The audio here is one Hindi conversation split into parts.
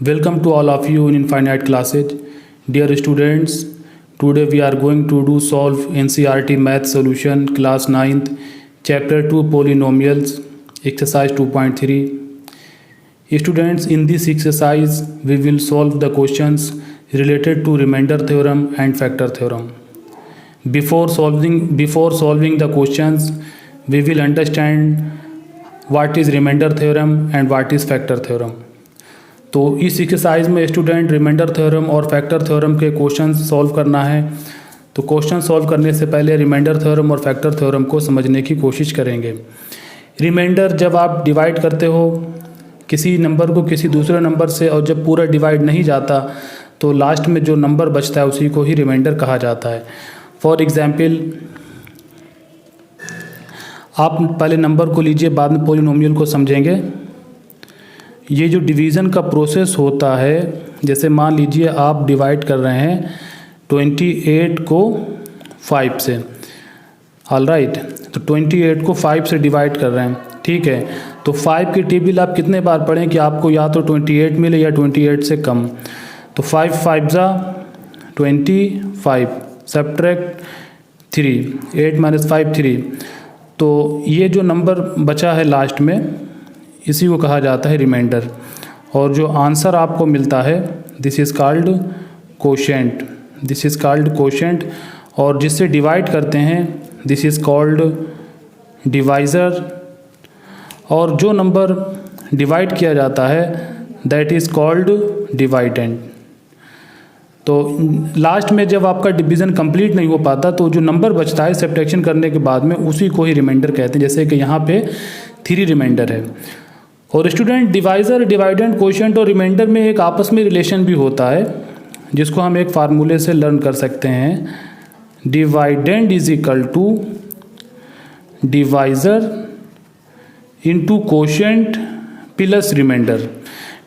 Welcome to all of you in Infinite Classes. Dear students, today we are going to do solve NCERT Math Solution Class 9th Chapter 2 Polynomials Exercise 2.3. Students, in this exercise we will solve the questions related to remainder theorem and factor theorem. Before solving the questions, we will understand what is remainder theorem and what is factor theorem. तो इस एक्सरसाइज में स्टूडेंट रिमाइंडर थ्योरम और फैक्टर थ्योरम के क्वेश्चन सॉल्व करना है। तो क्वेश्चन सॉल्व करने से पहले रिमाइंडर थ्योरम और फैक्टर थ्योरम को समझने की कोशिश करेंगे। रिमाइंडर जब आप डिवाइड करते हो किसी नंबर को किसी दूसरे नंबर से और जब पूरा डिवाइड नहीं जाता तो लास्ट में जो नंबर बचता है उसी को ही रिमाइंडर कहा जाता है। फॉर एग्जाम्पल, आप पहले नंबर को लीजिए, बाद में पॉलिनोमियल को समझेंगे। ये जो डिवीज़न का प्रोसेस होता है, जैसे मान लीजिए आप डिवाइड कर रहे हैं 28 को 5 से, ऑल राइट। तो 28 को 5 से डिवाइड कर रहे हैं, ठीक है। तो 5 की टेबल आप कितने बार पढ़ें कि आपको या तो 28 मिले या 28 से कम। तो 5 5 जा 25, सब्ट्रैक्ट 3, 8 - 5 3। तो ये जो नंबर बचा है लास्ट में, इसी को कहा जाता है रिमाइंडर। और जो आंसर आपको मिलता है this is called quotient, this is called quotient. और जिससे डिवाइड करते हैं दिस इज़ कॉल्ड डिवाइज़र। और जो नंबर डिवाइड किया जाता है दैट इज़ कॉल्ड डिवाइडेंड। तो लास्ट में जब आपका डिवीज़न कंप्लीट नहीं हो पाता तो जो नंबर बचता है सब्ट्रैक्शन करने के बाद में उसी को ही रिमाइंडर कहते हैं। जैसे कि यहाँ पे 3 रिमाइंडर है। और स्टूडेंट, डिवाइज़र, डिवाइडेंड, कोशेंट और रिमाइंडर में एक आपस में रिलेशन भी होता है जिसको हम एक फार्मूले से लर्न कर सकते हैं। Dividend is equal to divisor into quotient plus remainder.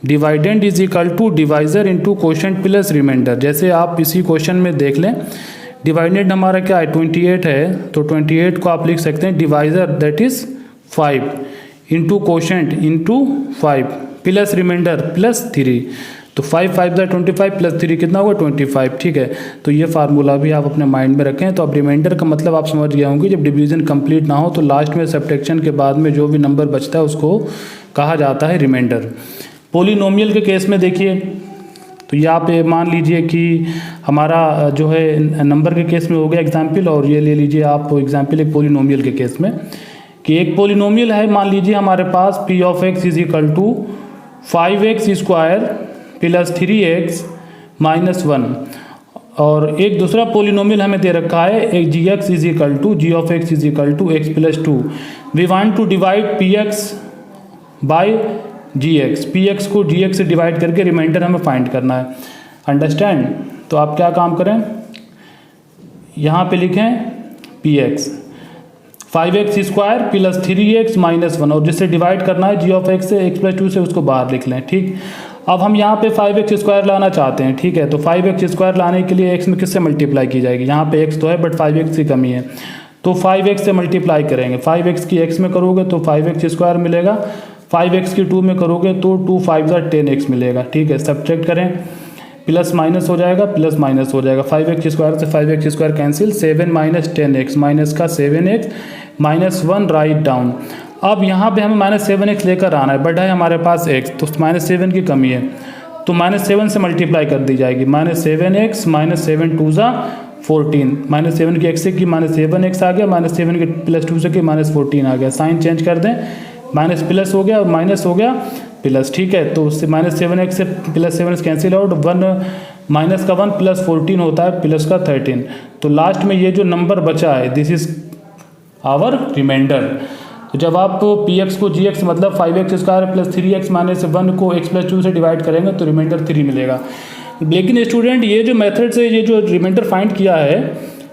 Dividend is equal to divisor into quotient plus remainder. जैसे आप इसी क्वेश्चन में देख लें, डिवाइडेंड हमारा क्या है 28 है, तो 28 को आप लिख सकते हैं divisor that is 5 into quotient into 5 plus remainder plus 3। तो 5 5 25 प्लस 3 कितना होगा 25, ठीक है। तो ये फार्मूला भी आप अपने माइंड में रखें। तो अब रिमाइंडर का मतलब आप समझ गए होंगे, जब डिवीज़न कंप्लीट ना हो तो लास्ट में सब्ट्रैक्शन के बाद में जो भी नंबर बचता है उसको कहा जाता है रिमाइंडर। पॉलिनोमियल के केस में देखिए, तो यहाँ पे मान लीजिए कि हमारा जो है नंबर के केस में हो गया एग्जाम्पल, और ये ले लीजिए आप एग्जाम्पल एक पॉलिनोमियल के केस में कि एक पॉलिनोमियल है। मान लीजिए हमारे पास p of x is equal to 5x square plus 3x minus 1। और एक दूसरा पॉलिनोमियल हमें दे रखा है एक gx is equal to g of x is equal to x plus 2। We want to divide px by gx, px को gx से डिवाइड करके रिमाइंडर हमें फाइंड करना है। अंडरस्टैंड? तो आप क्या काम करें, यहाँ पे लिखें px 5x square plus 3x minus 1, और जिससे डिवाइड करना है g ऑफ x से x प्लस 2 से, उसको बाहर लिख लें, ठीक। अब हम यहाँ पे 5x स्क्वायर लाना चाहते हैं, ठीक है। तो 5x स्क्वायर लाने के लिए x में किससे मल्टीप्लाई की जाएगी, यहाँ पे x तो है बट 5x की कमी है, तो 5x से मल्टीप्लाई करेंगे। 5x की x में करोगे तो 5x स्क्वायर मिलेगा, 5x की 2 में करोगे तो 2 5 10x मिलेगा, ठीक है। सब्ट्रैक्ट करें, प्लस माइनस हो जाएगा, प्लस माइनस हो जाएगा। 5x स्क्वायर से 5x square cancel, 7 minus 10x, minus का 7x माइनस 1 राइट डाउन। अब यहाँ पे हमें माइनस 7x लेकर आना है, बट है हमारे पास x, तो माइनस 7 की कमी है, तो माइनस 7 से मल्टीप्लाई कर दी जाएगी। माइनस 7x माइनस 7 2 जा 14, माइनस 7 की x से की माइनस 7x आ गया, माइनस 7 के प्लस 2 से की माइनस 14 आ गया। साइन चेंज कर दें, माइनस प्लस हो गया और माइनस हो गया प्लस, ठीक है। तो उससे माइनस 7x से प्लस 7 कैंसिल आउट, 1 माइनस का 1 प्लस 14 होता है प्लस का 13। तो लास्ट में ये जो नंबर बचा है दिस इज आवर रिमाइंडर। तो जब आप px को gx मतलब 5x square plus 3x minus 1 को x प्लस 2 से डिवाइड करेंगे तो रिमाइंडर 3 मिलेगा। लेकिन स्टूडेंट, ये जो मेथड से ये जो रिमाइंडर फाइंड किया है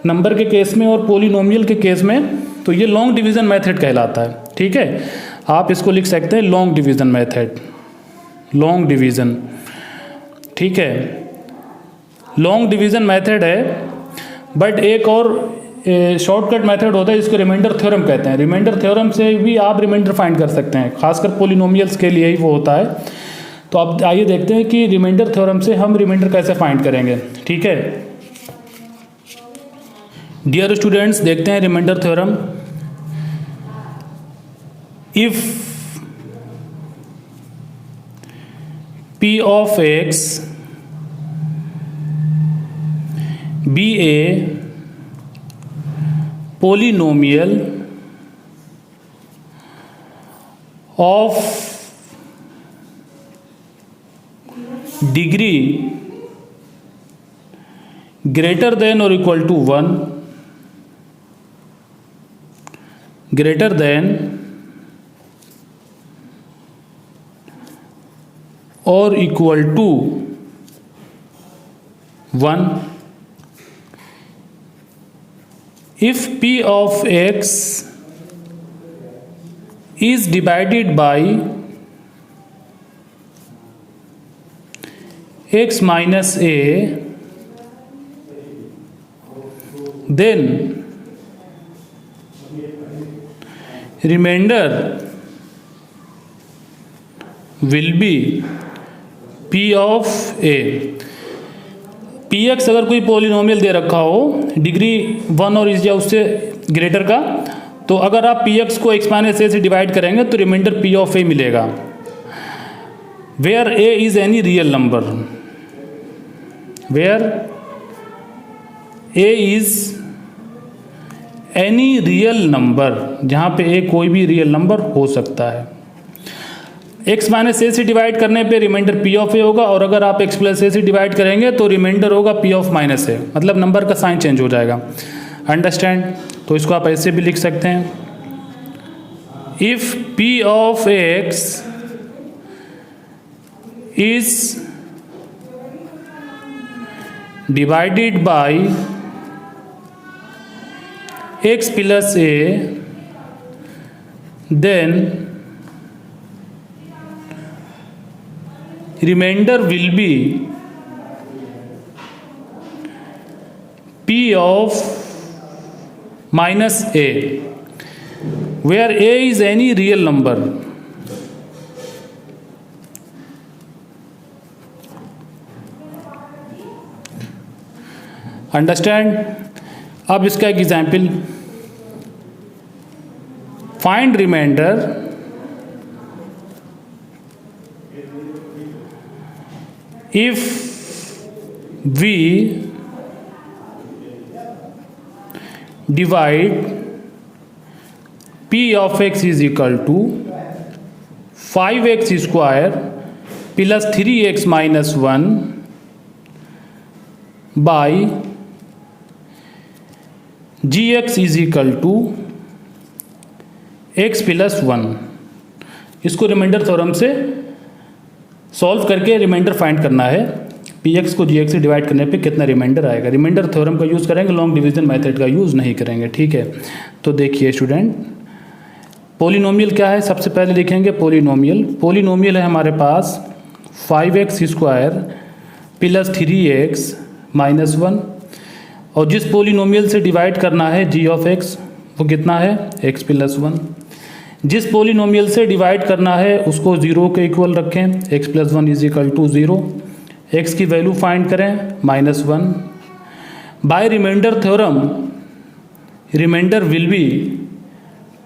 नंबर के केस में और पॉलिनोमियल के केस में, तो ये लॉन्ग डिवीज़न मेथड कहलाता है, ठीक है। आप इसको लिख सकते हैं long division method, long division, ठीक है। लॉन्ग डिवीज़न मेथड है, बट एक और शॉर्टकट मेथड होता है जिसको रिमाइंडर थ्योरम कहते हैं। रिमाइंडर थ्योरम से भी आप रिमाइंडर फाइंड कर सकते हैं, खासकर पॉलिनोमियल्स के लिए ही वो होता है। तो अब आइए देखते हैं कि रिमाइंडर थ्योरम से हम रिमाइंडर कैसे फाइंड करेंगे। ठीक है डियर स्टूडेंट्स, देखते हैं remainder theorem. If P of x be a polynomial of degree greater than or equal to 1, greater than or equal to 1, if P of x is divided by x minus a, then remainder will be P of a। Px अगर कोई पॉलिनोमियल दे रखा हो डिग्री 1 और इस या उससे ग्रेटर का, तो अगर आप Px को x माइनस ए से डिवाइड करेंगे तो रिमाइंडर P of a मिलेगा। Where a is any real number, where a is any real number, जहाँ पे a कोई भी रियल नंबर हो सकता है। x माइनस ए से डिवाइड करने पे रिमाइंडर P ऑफ ए होगा, और अगर आप x प्लस ए से डिवाइड करेंगे तो रिमाइंडर होगा P ऑफ माइनस ए, मतलब नंबर का साइन चेंज हो जाएगा। अंडरस्टैंड? तो इसको आप ऐसे भी लिख सकते हैं, if P of x is divided by x plus a, then remainder will be P of minus a, where a is any real number। Understand? अब इसका एक example, find remainder if we divide P of x is equal to 5x square plus 3x minus 1 by gx is equal to x plus 1। इसको रिमाइंडर थ्योरम से सॉल्व करके रिमाइंडर फाइंड करना है। px को gx से डिवाइड करने पे कितना रिमाइंडर आएगा। रिमाइंडर थ्योरम का यूज़ करेंगे, लॉन्ग डिवीजन मेथड का यूज़ नहीं करेंगे। ठीक है, तो देखिए स्टूडेंट, पॉलिनोमियल क्या है सबसे पहले लिखेंगे। पॉलिनोमियल है हमारे पास 5x square plus 3x minus 1, और जिस पॉलिनोमियल से डिवाइड करना है g ऑफ x वो कितना है x प्लस 1। जिस पॉलिनोमियल से डिवाइड करना है उसको 0 के इक्वल रखें, x plus 1 is equal to 0। x की वैल्यू फाइंड करें -1। By remainder theorem remainder will be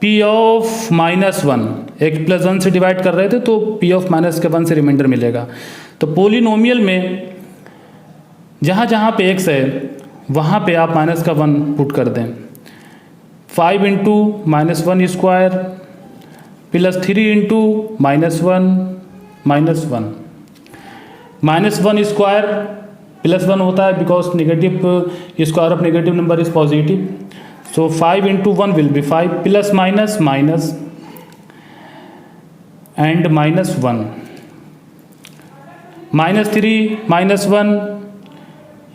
p of -1। x plus 1 से डिवाइड कर रहे थे तो p ऑफ -1 से रिमाइंडर मिलेगा। तो पॉलिनोमियल में जहाँ जहाँ पे x है वहाँ पे आप -1 पुट कर दें। 5 into -1 square plus 3 into -1 -1 square plus 1 होता है because negative square of negative number is positive. So 5 into 1 will be 5 plus minus minus and -1 -3 -1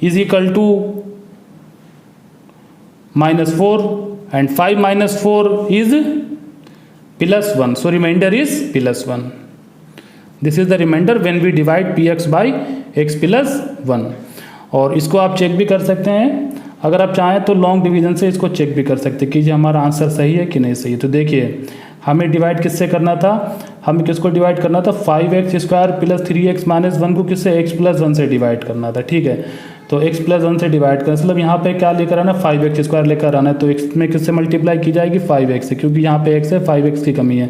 is equal to -4 and 5 - 4 is +1, so remainder is +1। This is the remainder when we divide px by x plus 1। और इसको आप चेक भी कर सकते हैं, अगर आप चाहें तो लॉन्ग डिवीजन से इसको चेक भी कर सकते हैं कि हमारा आंसर सही है कि नहीं सही है। तो देखिए हमें डिवाइड किससे करना था, हमें किसको डिवाइड करना था, 5x² प्लस 3x माइनस 1 को किससे, x+1 से डिवाइड करना था। ठीक है, तो x+1 से डिवाइड करना मतलब यहाँ पे क्या लेकर आना, 5x² लेकर आना है। तो x में किससे मल्टीप्लाई की जाएगी, 5x से, क्योंकि यहाँ पे x है, 5x की कमी है,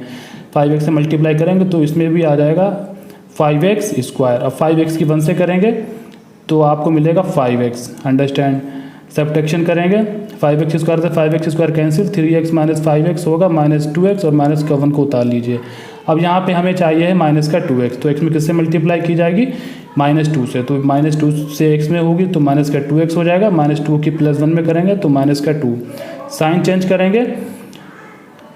5x से मल्टीप्लाई करेंगे तो इसमें भी आ जाएगा 5x²। अब 5x की 1 से करेंगे तो आपको मिलेगा 5x। अंडरस्टैंड, सब्ट्रैक्शन करेंगे, 5x² से 5x² cancel, 3x minus 5x होगा -2x और माइनस का 1 को उतार लीजिए। अब यहाँ पे हमें चाहिए है माइनस का 2x, तो x में किससे मल्टीप्लाई की जाएगी, -2 से, तो -2 से x में होगी तो माइनस का 2x हो जाएगा, -2 की +1 में करेंगे तो माइनस का 2, साइन चेंज करेंगे,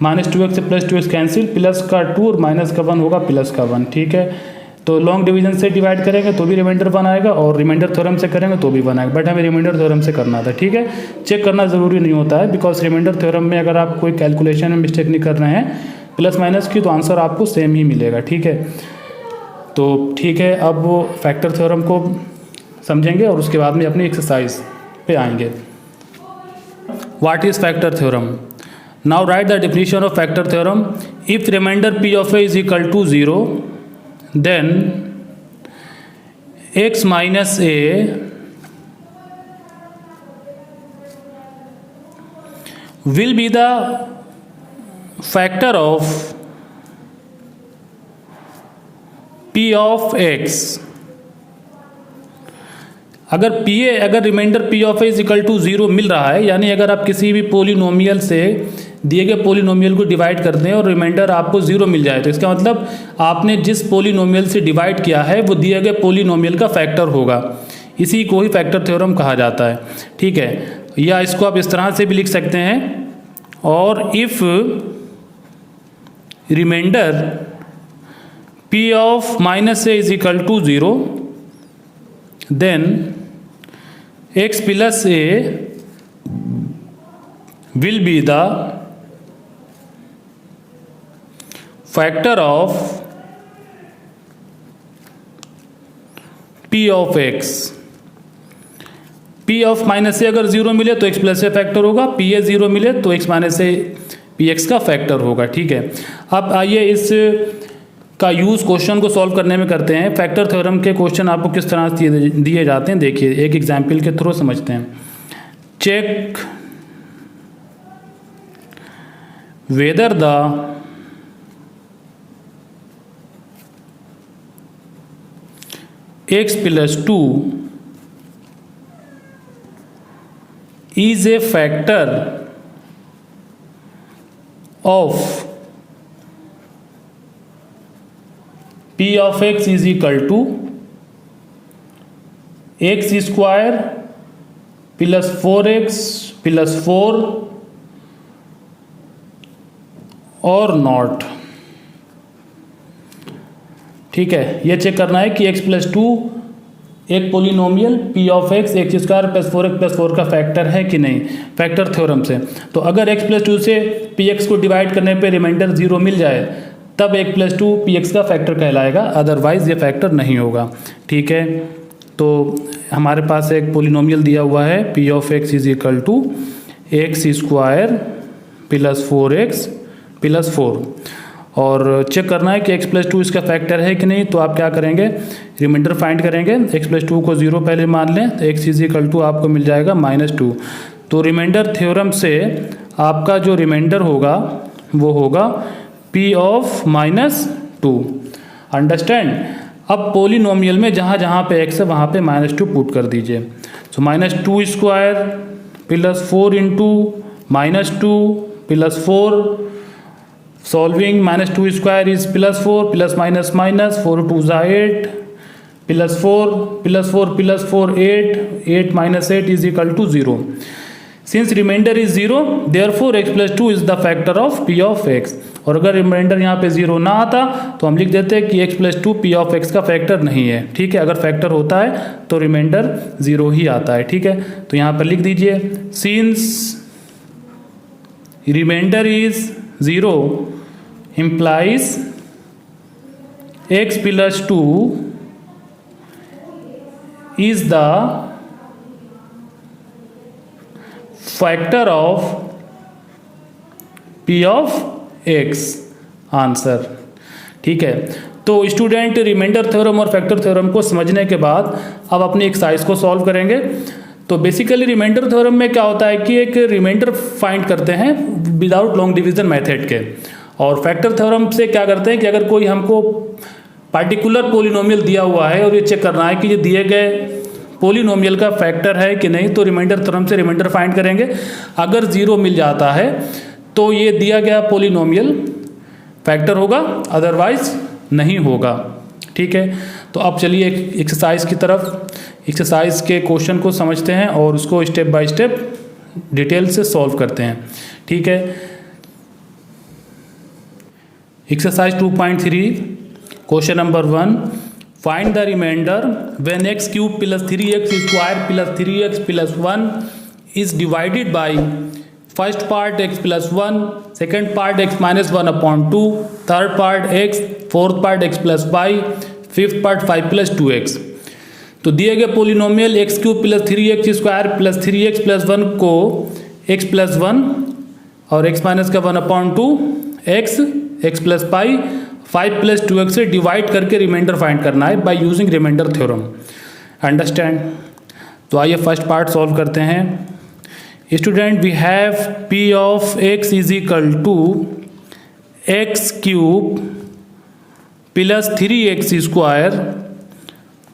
-2x से +2x कैंसिल, प्लस का 2 और माइनस का 1 होगा प्लस का 1। ठीक है, तो लॉन्ग डिवीजन से डिवाइड करेंगे तो भी रिमाइंडर 1 आएगा और रिमाइंडर थ्योरम से करेंगे तो भी 1 आएगा, बट हमें रिमाइंडर थ्योरम से करना था। ठीक है, चेक करना ज़रूरी नहीं होता है, बिकॉज रिमाइंडर थ्योरम में अगर आप कोई कैलकुलेशन में मिस्टेक नहीं कर रहे हैं प्लस माइनस की, तो आंसर आपको सेम ही मिलेगा। ठीक है, तो ठीक है, अब वो फैक्टर थ्योरम को समझेंगे और उसके बाद में अपनी एक्सरसाइज पे आएंगे। What is factor theorem? Now write the definition of factor theorem. If remainder p of a is equal to 0, then x minus a will be the factor of p of x। अगर remainder p of a is equal to 0 मिल रहा है, यानी अगर आप किसी भी पोलिनोमियल से दिए गए पोलिनोमियल को डिवाइड करते हैं और रिमाइंडर आपको 0 मिल जाए, तो इसका मतलब आपने जिस पोलिनोमियल से डिवाइड किया है वो दिए गए पोलिनोमियल का फैक्टर होगा। इसी को ही फैक्टर थ्योरम कहा जाता है। ठीक है, या इसको आप इस तरह से भी लिख सकते हैं, और if remainder p of -a is equal to 0, then x plus a will be the factor of p of x। p of -a अगर 0 मिले तो x प्लस ए फैक्टर होगा, p a 0 मिले तो x minus A P x का फैक्टर होगा। ठीक है, अब आइए इस का यूज़ क्वेश्चन को सॉल्व करने में करते हैं। फैक्टर थ्योरम के क्वेश्चन आपको किस तरह से दिए जाते हैं, देखिए एक एग्जाम्पल के थ्रू समझते हैं। Check whether the x plus 2 is a factor of p of x is equal to x square plus 4x plus 4 और नॉट। ठीक है, ये चेक करना है कि x प्लस 2 एक polynomial p of x x² plus 4x plus 4 का फैक्टर है कि नहीं, फैक्टर थ्योरम से। तो अगर x प्लस 2 से px को डिवाइड करने पे रिमाइंडर 0 मिल जाए तब x प्लस 2 px का फैक्टर कहलाएगा, अदरवाइज ये फैक्टर नहीं होगा। ठीक है, तो हमारे पास एक पोलिनोमियल दिया हुआ है p of x is equal to x² plus 4x plus 4, और चेक करना है कि x प्लस 2 इसका फैक्टर है कि नहीं। तो आप क्या करेंगे, रिमाइंडर फाइंड करेंगे, x प्लस 2 को 0 पहले मान लें तो x इज इक्वल टू आपको मिल जाएगा -2। तो रिमाइंडर थ्योरम से आपका जो रिमाइंडर होगा वो होगा p ऑफ -2। अंडरस्टैंड। अब पोलिनोमियल में जहाँ जहाँ पे x है वहाँ पे -2 पुट कर दीजिए। So -2² plus 4 into -2 plus 4, solving -2² is +4 plus minus minus 4 2 8 plus 4 plus 4 plus 4 8 8 minus 8 is equal to 0। Since remainder is 0 therefore x plus 2 is the factor of p of x। और अगर रिमाइंडर यहाँ पे 0 ना आता तो हम लिख देते हैं कि x plus 2 p of x का फैक्टर नहीं है। ठीक है, अगर फैक्टर होता है तो रिमाइंडर 0 ही आता है। ठीक है, तो यहाँ पर लिख दीजिए since remainder is 0 implies x plus 2 is the factor of p of x। Answer. ठीक है। तो स्टूडेंट रिमाइंडर थ्योरम और फैक्टर थ्योरम को समझने के बाद अब अपनी एक्सरसाइज को सॉल्व करेंगे। तो बेसिकली रिमाइंडर थ्योरम में क्या होता है कि एक रिमाइंडर फाइंड करते हैं विदाउट लॉन्ग डिवीजन मेथड के, और फैक्टर थ्योरम से क्या करते हैं कि अगर कोई हमको पार्टिकुलर पोलिनोमियल दिया हुआ है और ये चेक करना है कि ये दिए गए पोलिनोमियल का फैक्टर है कि नहीं, तो रिमाइंडर थ्योरम से रिमाइंडर फाइंड करेंगे। अगर 0 मिल जाता है तो ये दिया गया पोलिनोमियल फैक्टर होगा, अदरवाइज नहीं होगा। ठीक है, तो अब चलिए एक्सरसाइज की तरफ, एक्सरसाइज के क्वेश्चन को समझते हैं और उसको स्टेप बाय स्टेप डिटेल से सॉल्व करते हैं। ठीक है, exercise 2.3 question number 1, find the remainder when x cube plus 3x square plus 3x plus 1 is divided by first part x plus 1, second part x minus 1/2, third part x, fourth part x plus 5, fifth part 5 plus 2x। तो दिए गए polynomial x cube plus 3x square plus 3x plus 1 को x प्लस 1 और x माइनस का 1/2 x प्लस 5 प्लस 2x से डिवाइड करके रिमाइंडर फाइंड करना है by using remainder theorem. Understand? तो आइए फर्स्ट पार्ट सॉल्व करते हैं। Student, we have p of x is equal to x cube plus 3x square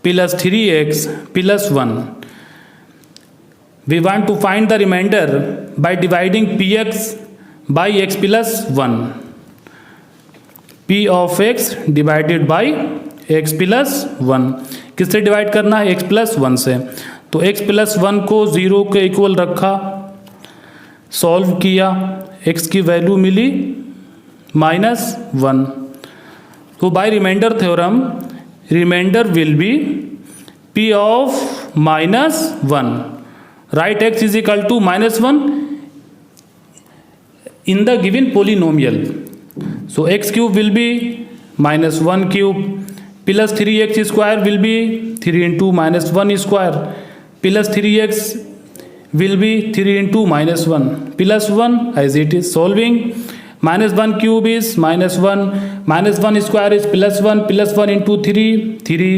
plus 3x plus 1। We want to find the remainder by dividing px by x plus 1। p of x divided by x plus 1, किससे डिवाइड करना है? x प्लस 1 से। तो x प्लस 1 को 0 के इक्वल रखा, सॉल्व किया, x की वैल्यू मिली -1। तो by remainder theorem remainder will be p of -1, write x is equal to -1 in the given polynomial. So x cube will be -1 cube plus 3x square will be 3 into -1 square plus 3x will be 3 into -1 plus 1 as it is solving. -1 cube is -1, -1 square is plus 1 into 3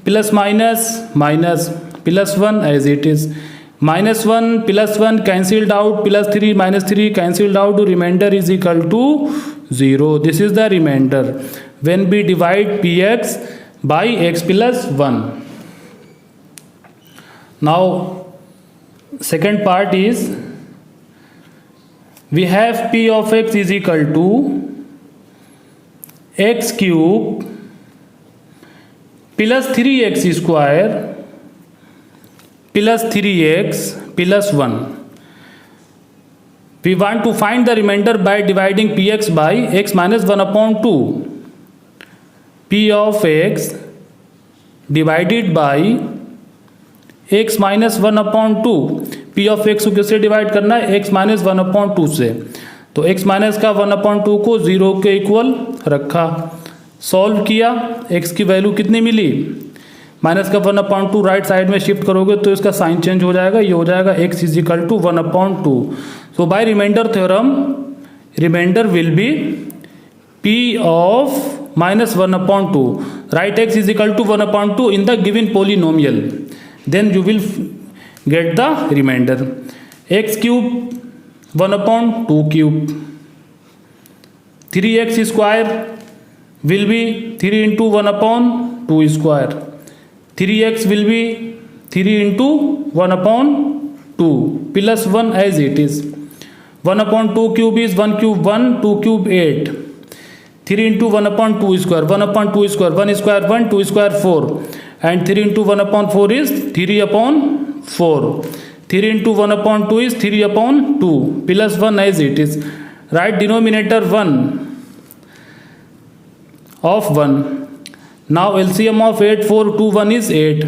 plus minus plus 1 as it is. -1 plus 1 cancelled out, plus 3 minus 3 cancelled out, remainder is equal to 0. This is the remainder when we divide px by x plus 1. Now second part is we have p of x is equal to x cube plus 3x square plus 3x plus 1. We want to find the remainder by dividing px by x minus 1/2. p of x divided by x minus 1/2. p of x को किससे डिवाइड करना है? x minus 1/2 से। तो x माइनस का 1/2 को 0 के इक्वल रखा, सॉल्व किया, x की वैल्यू कितनी मिली? माइनस का 1/2 राइट साइड में शिफ्ट करोगे तो इसका साइन चेंज हो जाएगा, ये हो जाएगा x is equal to 1/2। So by remainder theorem remainder will be p of -1/2, write x is equal to 1/2 in the given polynomial, then you will get the remainder. x cube 1/2 cube, 3x square will be 3 into 1/2 square, 3x will be 3 into 1/2 plus 1 as it is. 1/2 cube is 1 cube 1, 2 cube 8, 3 into 1/2 square, 1/2 square, 1 square 1, 2 square 4, and 3 into 1/4 is 3/4. 3 into 1/2 is 3/2 plus 1 as it is. Write denominator 1 of 1. Now LCM of 8, 4, 2, 1 is 8.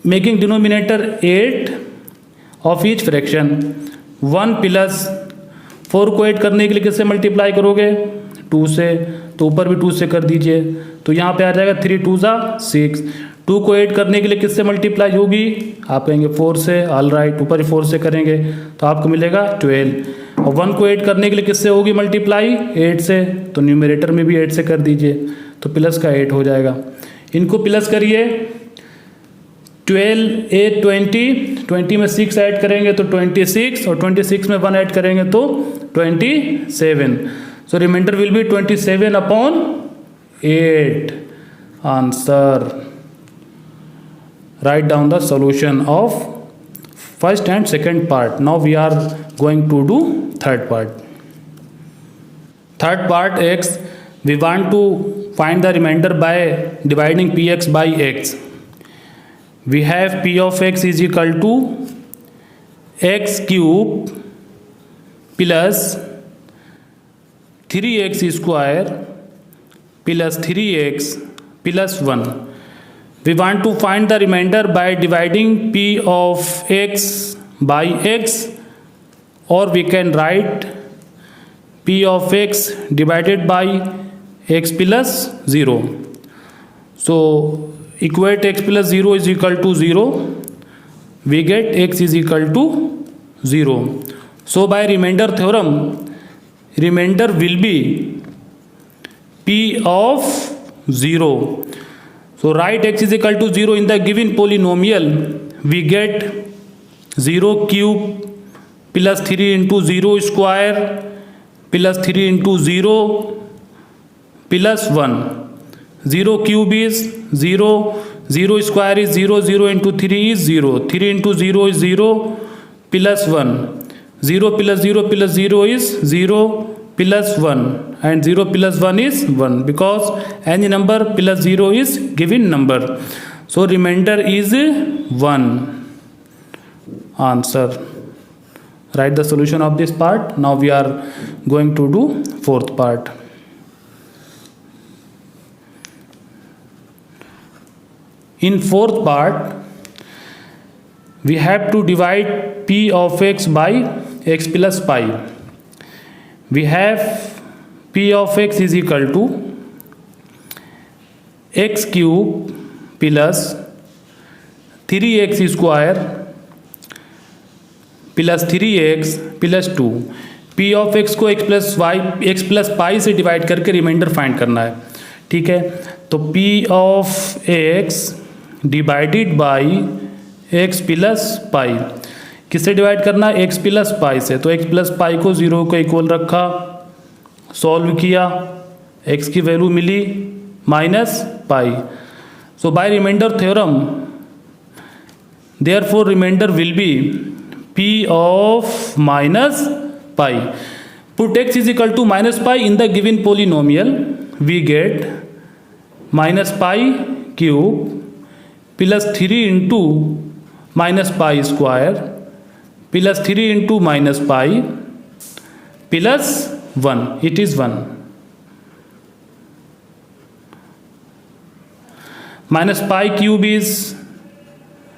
Making denominator 8 of each fraction. 1 plus 4 को 8 करने के लिए किससे मल्टीप्लाई करोगे? 2 से, तो ऊपर भी 2 से कर दीजिए, तो यहाँ पे आ जाएगा 3 2 6। 2 को 8 करने के लिए किससे मल्टीप्लाई होगी? आप कहेंगे 4 से, ऑल राइट, ऊपर 4 से करेंगे तो आपको मिलेगा 12। और 1 को 8 करने के लिए किससे होगी मल्टीप्लाई? 8 से। तो न्यूमरेटर में भी 8 से कर दीजिए, तो प्लस का 8 हो जाएगा। इनको प्लस करिए, 12 8 20, 20 में 6 ऐड करेंगे तो 26, और 26 में 1 ऐड करेंगे तो 27। So remainder will be 27/8। Answer. Write down the solution of first and second part. Now we are going to do third part. Third part x, we want to find the remainder by dividing px by x. We have p of x is equal to x cube plus 3x square plus 3x plus 1. We want to find the remainder by dividing p of x by x, or we can write p of x divided by x plus 0. So equate x plus 0 is equal to 0. We get x is equal to 0. So by remainder theorem, remainder will be p of 0. So write x is equal to 0 in the given polynomial. We get 0 cube plus 3 into 0 square plus 3 into 0 plus 1. 0 cube is 0, 0 square is 0, 0 into 3 is 0, 3 into 0 is 0 plus 1. 0 plus 0 plus 0 is 0 plus 1, and 0 plus 1 is 1, because any number plus 0 is given number. So remainder is 1. Answer. Write the solution of this part. Now we are going to do fourth part. In fourth part, we have to divide p of x by x plus pi. We have p of x is equal to x cube plus 3x square plus 3x plus 2. p of x को x plus पाई से डिवाइड करके रिमाइंडर फाइंड करना है, ठीक है। तो p of x divided by x plus pi, किससे डिवाइड करना है? x प्लस पाई से। तो x प्लस पाई को 0 को इक्वल रखा, सॉल्व किया, x की वैल्यू मिली minus pi. So by remainder theorem, therefore remainder will be p of minus pi. Put x is equal to minus pi in the given polynomial. We get minus pi cube plus 3 into minus pi square plus 3 into minus pi plus 1. It is 1. Minus pi cube is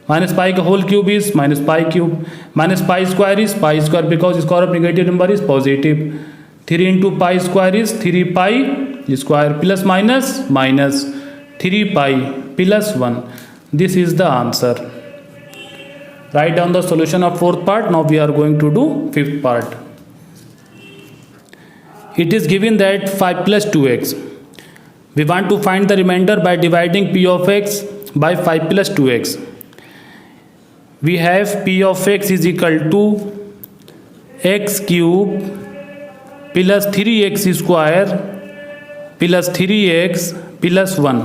minus pi का whole cube is minus pi cube. Minus pi square is pi square because square of negative number is positive. 3 into pi square is 3 pi square plus minus minus 3 pi plus 1. This is the answer. Write down the solution of fourth part. Now we are going to do fifth part. It is given that 5 plus 2x. We want to find the remainder by dividing p of x by 5 plus 2x. We have p of x is equal to x cube plus 3x square plus 3x plus 1.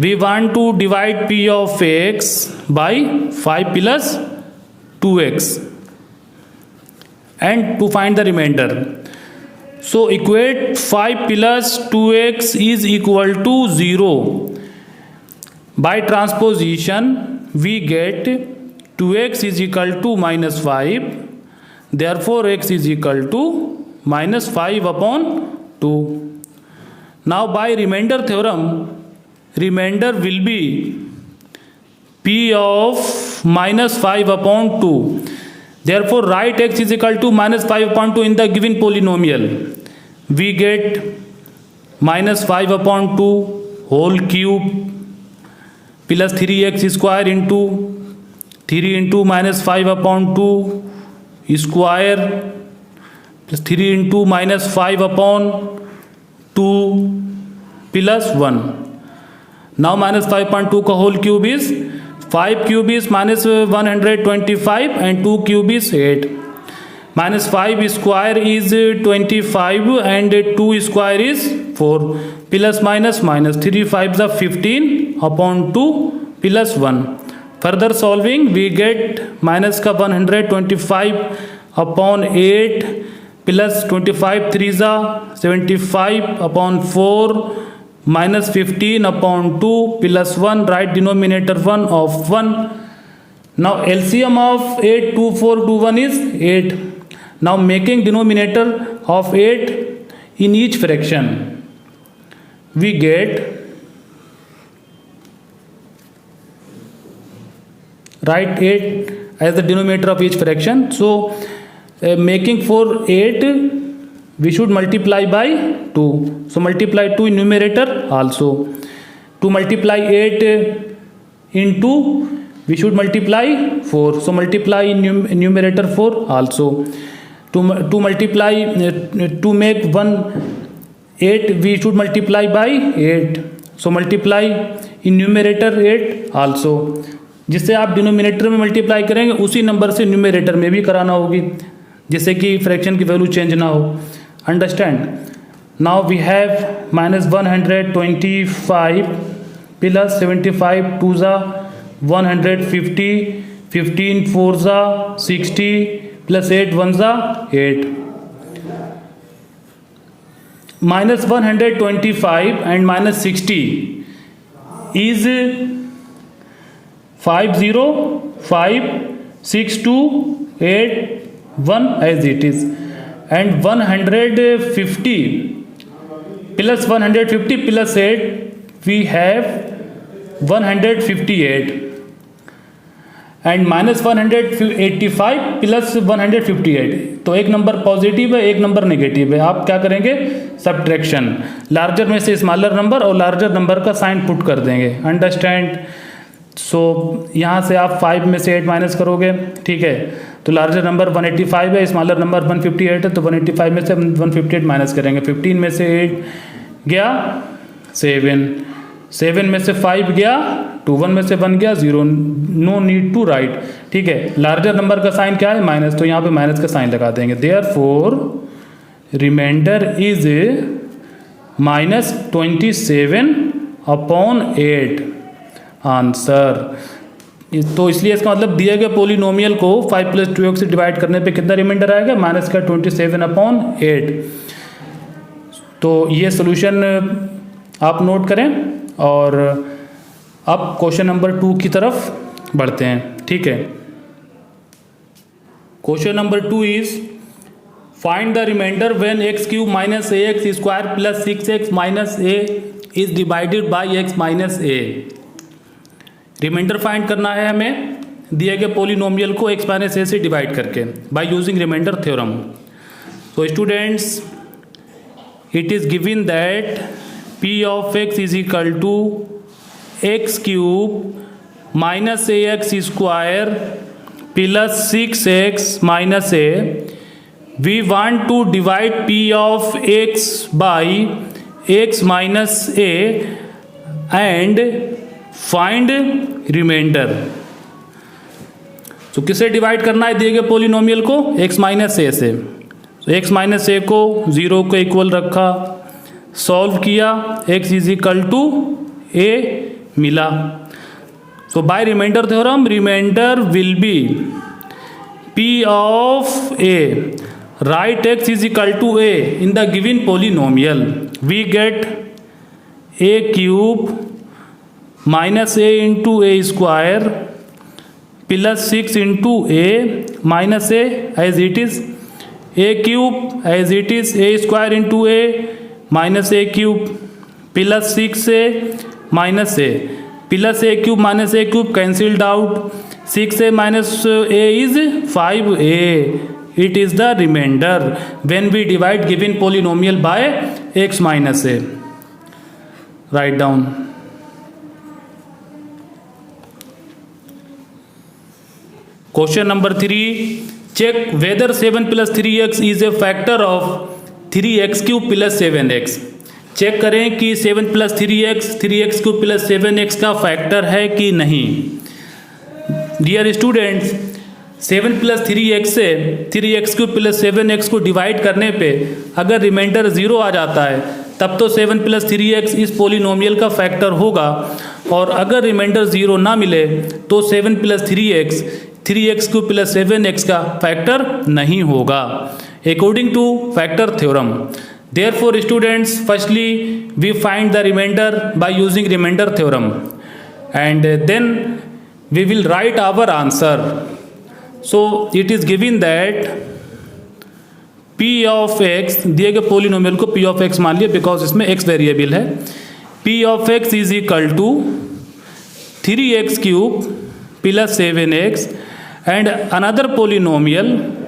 We want to divide p of x by 5 plus 2x and to find the remainder. So equate 5 plus 2x is equal to 0. By transposition we get 2x is equal to minus 5. Therefore x is equal to minus 5 upon 2. Now by remainder theorem, remainder will be p of minus 5 upon 2. Therefore write x is equal to minus 5 upon 2 in the given polynomial. We get minus 5 upon 2 whole cube plus 3x square into 3 into minus 5 upon 2 square plus 3 into -5 upon 2 plus 1. Now -5.2 का whole cube is 5 cube is -125 and 2 cube is 8. -5 square is 25 and 2 square is 4. Plus minus minus 3 5 ज़ा 15 upon 2 plus 1. Further solving we get minus का 125 अपॉन 8 प्लस 25 3 ज़ा 75 upon 4 minus 15 upon 2 plus 1. Right denominator 1 of 1. Now LCM of 8 2 4 2 1 is 8. Now making denominator of 8 in each fraction we get write 8 as the denominator of each fraction. So making for 8 we should multiply by 2. So multiply 2 in numerator also. To multiply 8 into we should multiply 4. So multiply in numerator 4 also. To multiply to make 1 8 we should multiply by 8. So multiply in numerator 8 also. जिससे आप डिनोमिनेटर में मल्टीप्लाई करेंगे उसी नंबर से न्यूमरेटर में भी कराना होगी, जिससे कि फ्रैक्शन की वैल्यू चेंज ना हो. Understand. Now we have -125 plus 75 2 ज़ा 150 15 4 ज़ा 60 प्लस 8 1 ज़ा 8. -125 and -60 is 5 0 5 6 2 8 1 as it is, and 150 plus 150 plus 8 we have 158, and -185 plus 158. तो एक नंबर पॉजिटिव है एक नंबर नेगेटिव है. आप क्या करेंगे? सब्ट्रैक्शन. लार्जर में से स्मॉलर नंबर और लार्जर नंबर का साइन पुट कर देंगे. अंडरस्टैंड. सो यहाँ से आप 5 में से 8 माइनस करोगे. ठीक है. तो लार्जर नंबर 185 है, स्मॉलर नंबर 158 है, तो 185 में से 158 माइनस करेंगे. 15 में से 8 गया 7, 7 में से 5 गया 2, 1 में से 1 गया 0. No need to write. ठीक है. लार्जर नंबर का साइन क्या है? माइनस. तो यहाँ पे माइनस का साइन लगा देंगे. Therefore remainder is -27 upon 8. Answer. तो इसलिए इसका मतलब दिए गए पोलिनोमियल को 5 + 2x से डिवाइड करने पे कितना रिमाइंडर आएगा? -27 अपॉन 8. तो ये सोल्यूशन आप नोट करें और अब क्वेश्चन नंबर 2 की तरफ बढ़ते हैं. ठीक है. Question number 2 is find the remainder when x³ - ax² + 6x - a is divided by x - a. Remainder find करना है हमें दिए गए पोलिनोमियल को x - a से डिवाइड करके बाय यूजिंग रिमाइंडर थ्योरम. तो students, it is given that p of x is equal to x³ - ax² plus 6x - a. We want to divide p of x by x minus a and find remainder. तो किससे डिवाइड करना है दिए गए पोलिनोमियल को? x माइनस ए से. तो x माइनस ए को 0 के इक्वल रखा, सॉल्व किया, x is equal to a मिला. So by remainder theorem, remainder will be p of a. Write x is equal to a in the given polynomial. We get a³ minus a into a square plus 6 into a minus a as it is. a³ as it is, a square into a minus a³ plus 6a minus a. Plus a³ minus a³ cancelled out. 6a minus a is 5a. It is the remainder when we divide given polynomial by x minus a. Write down. Question number 3. check whether 7 plus 3x is a factor of 3x cube plus 7x। Check करें कि 7 plus 3x cube plus 7x का फैक्टर है कि नहीं। डियर स्टूडेंट्स, 7 प्लस 3x से 3x क्यूब प्लस 7x को डिवाइड करने पे अगर रिमाइंडर 0 आ जाता है तब तो 7 प्लस 3x इस पोलिनोमियल का फैक्टर होगा, और अगर रिमाइंडर 0 ना मिले तो 7 plus 3x cube plus 7x का फैक्टर नहीं होगा, according two factor theorem. Therefore, students, firstly we find the remainder by using remainder theorem, and then we will write our answer. So it is given that p of x, दिए गए पोलिनोमियल को p of x मान लिया बिकॉज इसमें x वेरिएबल है। p of x is equal to 3x cube plus 7x and another polynomial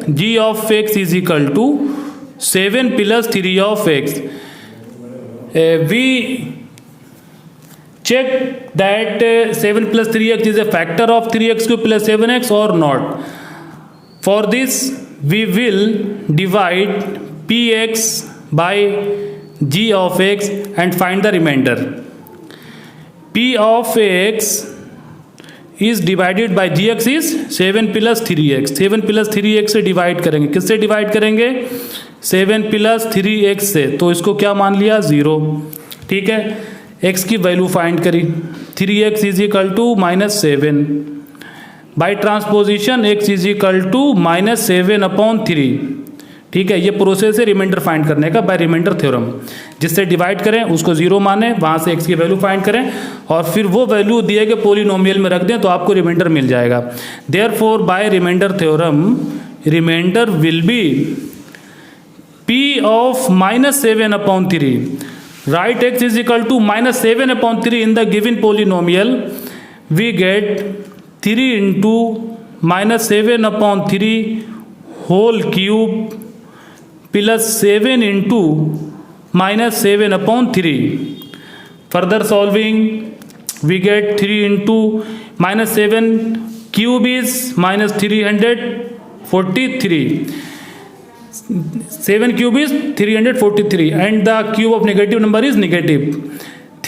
g of x is equal to 7 plus 3 of x। We check that 7 plus 3x is a factor of 3x cube plus 7x or not. For this we will divide px by g of x and find the remainder. p of x is divided by gx is 7 plus 3x। 7 plus 3x से डिवाइड करेंगे, किससे डिवाइड करेंगे? 7 प्लस 3x से, तो इसको क्या मान लिया? 0। ठीक है, x की वैल्यू फाइंड करी, 3x is equal to -7 by transposition x is equal to -7/3। ठीक है, ये प्रोसेस है रिमाइंडर फाइंड करने का बाय रिमाइंडर थ्योरम। जिससे डिवाइड करें उसको 0 माने, वहाँ से x की वैल्यू फाइंड करें और फिर वो वैल्यू दिए गए पोलिनोमियल में रख दें तो आपको रिमाइंडर मिल जाएगा। Therefore by remainder theorem remainder will be p of -7/3। Write x is equal to -7/3 in the given polynomial. We get 3 into -7/3 whole cube plus 7 into -7/3। Further solving we get 3 into -7 cube is -343। 7 cube is 343 and the cube of negative number is negative।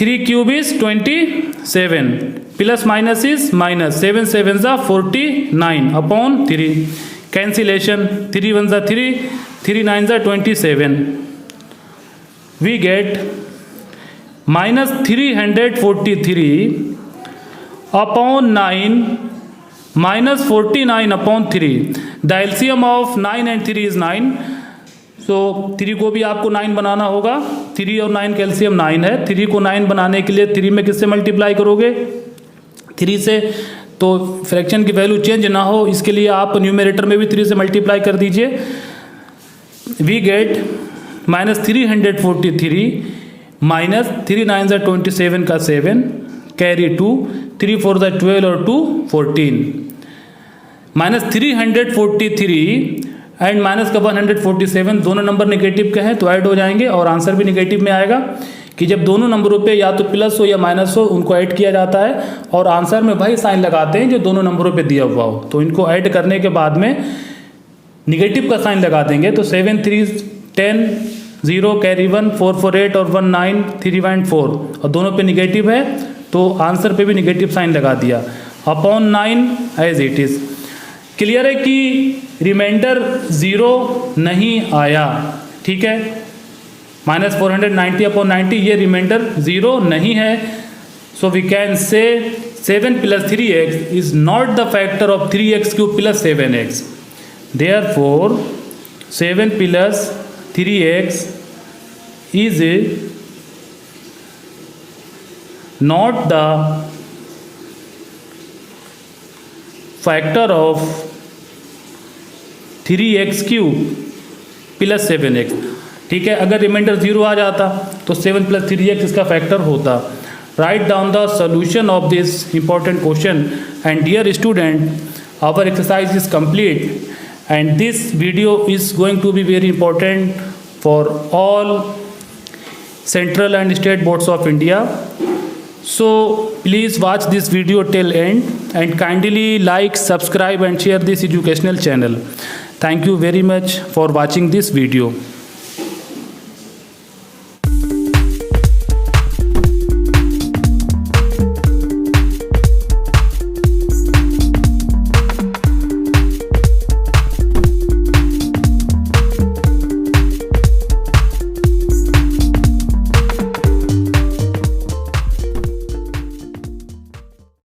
3 cube is 27 plus minus is minus, 7 sevens are 49/3। cancellation, 3 ones are 3, 3 nines are 27। we get -343/9 -49/3। The LCM of 9 and 3 is 9। सो 3 को भी आपको 9 बनाना होगा। 3 और 9 का एलसीएम 9 है। 3 को 9 बनाने के लिए 3 में किससे मल्टीप्लाई करोगे? 3 से। तो फ्रैक्शन की वैल्यू चेंज ना हो इसके लिए आप न्यूमरेटर में भी 3 से मल्टीप्लाई कर दीजिए। वी गेट -343 माइनस 3 9 27 का 7 कैरी 2, 3 4 12 और 2 14। -343 एंड माइनस का 147 दोनों नंबर नेगेटिव के हैं तो ऐड हो जाएंगे और आंसर भी नेगेटिव में आएगा कि जब दोनों नंबरों पे या तो प्लस हो या माइनस हो उनको ऐड किया जाता है और आंसर में वही साइन लगाते हैं जो दोनों नंबरों पे दिया हुआ हो। तो इनको ऐड करने के बाद में निगेटिव का साइन लगा देंगे तो 7 3 10 0 कैरी 1 4 4 8 और 1 9 3 1 4 और दोनों पे निगेटिव है तो आंसर पे भी निगेटिव साइन लगा दिया upon 9 as it is. Clear है कि रिमाइंडर 0 नहीं आया। ठीक है, -490/90 ये रिमाइंडर 0 नहीं है। So we can say 7 + 3x is not the factor of 3x³ + 7x। Therefore 7 + 3x is not the factor of 3x³ + 7x। ठीक है, अगर रिमाइंडर 0 आ जाता तो 7 + 3x इसका फैक्टर होता। Write down the solution of this important question and dear student our exercise is complete and this video is going to be very important for all central and state boards of India. So please watch this video till end and kindly like, subscribe and share this educational channel. Thank you very much for watching this video.